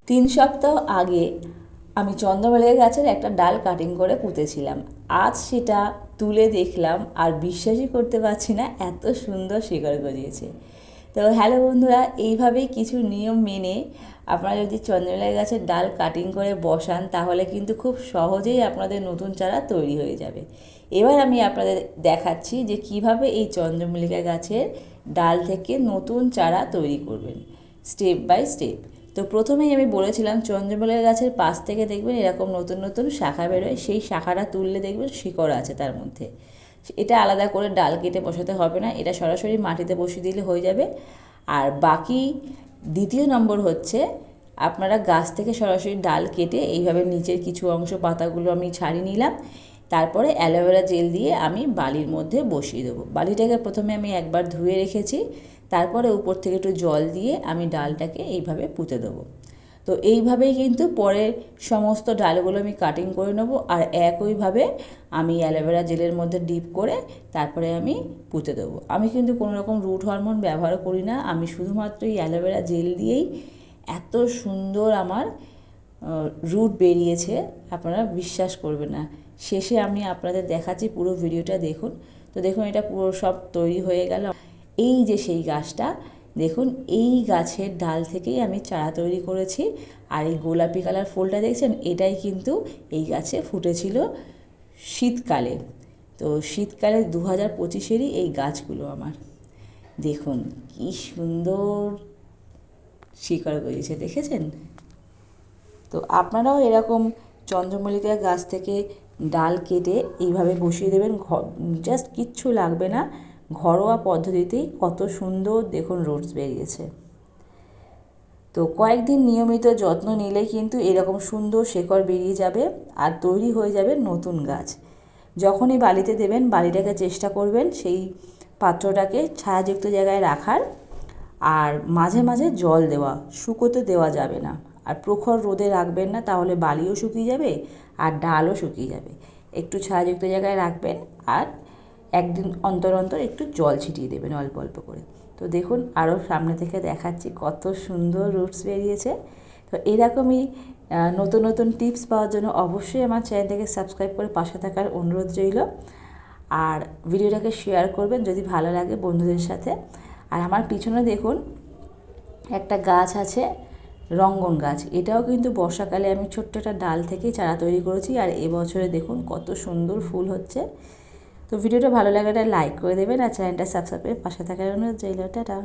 3 সপ্তাহ আগে আমি চন্দ্রমল্লিকা গাছের একটা ডাল কাটিং করে পুঁতেছিলাম। আজ সেটা তুলে দেখলাম আর বিশ্বাসই করতে পারছি না, এত সুন্দর শিকড় গজিয়েছে। তো হ্যালো বন্ধুরা, এইভাবেই কিছু নিয়ম মেনে আপনারা যদি চন্দ্রমল্লিকা গাছের ডাল কাটিং করে বসান তাহলে কিন্তু খুব সহজেই আপনাদের নতুন চারা তৈরি হয়ে যাবে। এবার আমি আপনাদের দেখাচ্ছি যে কিভাবে এই চন্দ্রমল্লিকা গাছের ডাল থেকে নতুন চারা তৈরি করবেন স্টেপ বাই স্টেপ। তো প্রথমেই আমি বলেছিলাম চন্দ্রমল্লিকা গাছের পাশ থেকে দেখবেন এরকম নতুন নতুন শাখা বেরোয়, সেই শাখাটা তুললে দেখবেন শিকড় আছে তার মধ্যে। এটা আলাদা করে ডাল কেটে বসাতে হবে না, এটা সরাসরি মাটিতে বসিয়ে দিলে হয়ে যাবে। আর বাকি দ্বিতীয় নম্বর হচ্ছে আপনারা গাছ থেকে সরাসরি ডাল কেটে এইভাবে নিচের কিছু অংশ পাতাগুলো আমি ছাড়িয়ে নিলাম, তারপরে অ্যালোভেরা জেল দিয়ে আমি বালির মধ্যে বসিয়ে দেবো। বালিটাকে প্রথমে আমি একবার ধুয়ে রেখেছি, তারপরে উপর থেকে একটু জল দিয়ে আমি ডালটাকে এইভাবে পুঁতে দেবো। তো এইভাবেই কিন্তু পরে সমস্ত ডালগুলো আমি কাটিং করে নেব, আর একইভাবে আমি অ্যালোভেরা জেলের মধ্যে ডিপ করে তারপরে আমি পুঁতে দেবো। আমি কিন্তু কোনো রকম রুট হরমোন ব্যবহার করি না, আমি শুধুমাত্র এই অ্যালোভেরা জেল দিয়েই এত সুন্দর আমার রুট বেরিয়েছে, আপনারা বিশ্বাস করবেন না। শেষে আমি আপনাদের দেখাচ্ছি, পুরো ভিডিওটা দেখুন। তো দেখুন এটা পুরো সব তৈরি হয়ে গেল। এই যে সেই গাছটা দেখুন, এই গাছের ডাল থেকেই আমি চারা তৈরি করেছি। আর এই গোলাপি কালার ফুলটা দেখছেন, এটাই কিন্তু এই গাছে ফুটেছিল শীতকালে। তো শীতকালে 2025-এরই এই গাছগুলো আমার। দেখুন কি সুন্দর শিকড় গজিয়েছে, দেখেছেন? তো আপনারাও এরকম চন্দ্রমল্লিকা গাছ থেকে ডাল কেটে এইভাবে বসিয়ে দেবেন, জাস্ট কিচ্ছু লাগবে না, ঘরোয়া পদ্ধতিতেই কত সুন্দর দেখুন রুটস বেরিয়েছে। তো কয়েকদিন নিয়মিত যত্ন নিলে কিন্তু এরকম সুন্দর শেকড় বেরিয়ে যাবে আর তৈরি হয়ে যাবে নতুন গাছ। যখনই বালিতে দেবেন, বালিটাকে চেষ্টা করবেন সেই পাত্রটাকে ছায়াযুক্ত জায়গায় রাখার, আর মাঝে মাঝে জল দেওয়া, শুকোতে দেওয়া যাবে না। আর প্রখর রোদে রাখবেন না, তাহলে বালিও শুকিয়ে যাবে আর ডালও শুকিয়ে যাবে। একটু ছায়াযুক্ত জায়গায় রাখবেন, আর একদিন অন্তর অন্তর একটু জল ছিটিয়ে দেবেন অল্প অল্প করে। তো দেখুন আরও সামনে থেকে দেখাচ্ছি কত সুন্দর রুটস বেরিয়েছে। তো এরকমই নতুন নতুন টিপস পাওয়ার জন্য অবশ্যই আমার চ্যানেলটাকে সাবস্ক্রাইব করে পাশে থাকার অনুরোধ রইল। আর ভিডিওটাকে শেয়ার করবেন যদি ভালো লাগে বন্ধুদের সাথে। আর আমার পিছনে দেখুন একটা গাছ আছে, রঙ্গন গাছ। এটাও কিন্তু বর্ষাকালে আমি ছোট্ট একটা ডাল থেকে চারা তৈরি করেছি, আর এবছরে দেখুন কত সুন্দর ফুল হচ্ছে। তো ভিডিওটা ভালো লাগাটা লাইক করে দেবেন, আর চ্যানেলটা সাবস্ক্রাইব করে পাশে থাকার অনুরোধ রইল। টাটা।